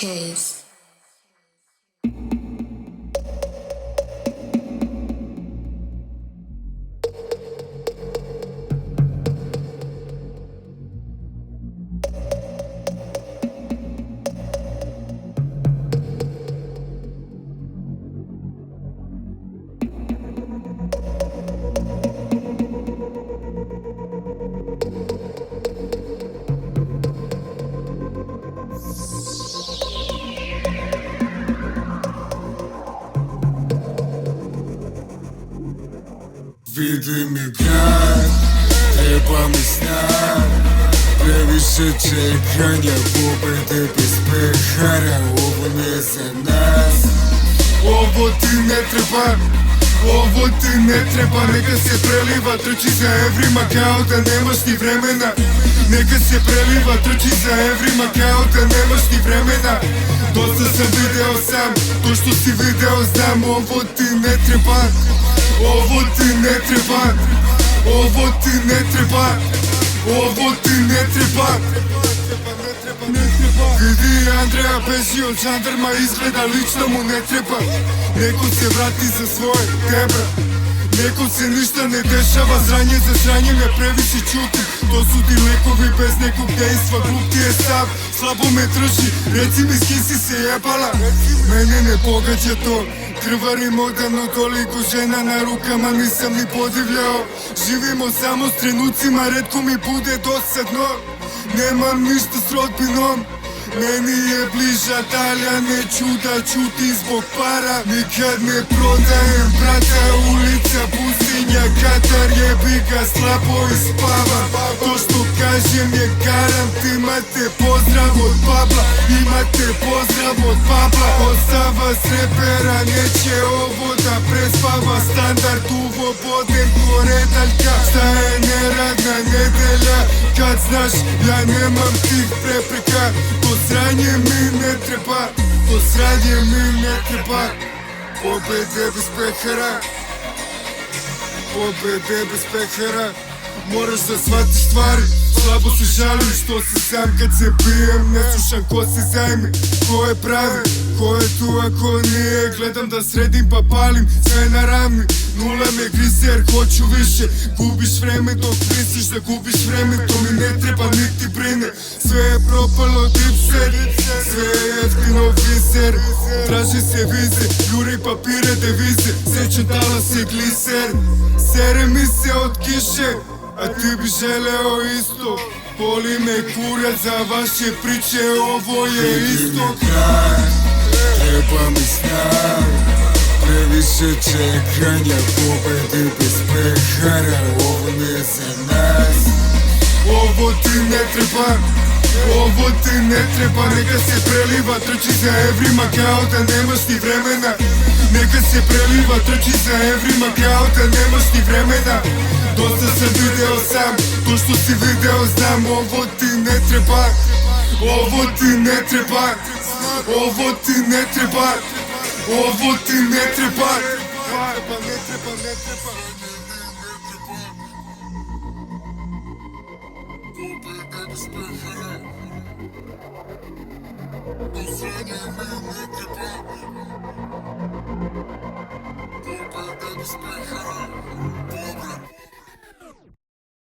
Case. Vidi mi grad, treba mi snag. Previše čekanja, pobede bez pehara. Ovo nije za nas. Ovo ti ne treba, ovo ti ne treba. Neka se preliva, trči za evrima kao da nemaš ni vremena. Neka se preliva, trči za evrima kao da nemaš ni vremena. Dosta sam video sam, to što si video znam. Ovo ti ne treba, ovo ti ne treba, ovo ti ne treba, ovo ti ne treba. Vidi Andreja beži od žandarma, izgleda lično mu ne treba. Neko se vrati za svoje tebra, nekom se ništa ne dešava. Zranje za zranjem ja previše čutim. To su ti lekovi bez nekog dejstva. Glup ti je stav, slabo me drži. Reci mi s kim si se jebala. Mene ne pogađa to. Krvarim odavno, toliko žena na rukama nisam ni podivljao. Živimo samo s trenucima, retko mi bude dosadno. Nemam ništa s rodbinom, meni je bliža Talja, neću da čutim zbog para. Nikad ne prodajem brata, ulica, pustinja, Katar, jebi ga, slabo i spava. To što kažem je garant, imate pozdrav od Pabla, imate pozdrav od Pabla. Ostava s repera, neće ovo da prespava. Standard uvo bodem ko redaljka. Šta je neradna nedelja, kad znaš ja nemam tih prepreka. To sranje mi ne treba, to sranje mi ne treba. Pobede bez pehara, pobede bez pehara. Moraš da shvatiš stvari, slabo se žalim što si sam kad se bijem. Ne slušam ko se zajmi, ko je pravi, ko je tu ako nije. Gledam da sredim pa palim sve na ravni. Nula me grize jer hoću više. Gubiš vreme dok misliš da gubiš vreme. To mi ne treba niti brine. Sve je propalo dipser, sve je jeftino viser. Traži se vize, juri papire devize. Sećam dala se gliser, sere mi se od kiše. A ti bi želeo isto. Boli me kurac za vaše priče, ovo je isto. Treba mi snag, previše čekanja, pobede bez pehara. Ovo nije za nas. Ovo ti ne treba, ovo ti ne treba. Neka se preliva, trči za evrima kao da nemaš ni vremena. Neka se preliva, trči za evrima kao da nemaš ni vremena. Dosta sam video sam, to što si video znam. Ovo ti ne treba, ovo ti ne treba, ovo ti ne treba, ovo ti ne treba. Ne treba, ne treba. Pobede bez pehara, to sranje mi ne treba. Pobede bez pehara.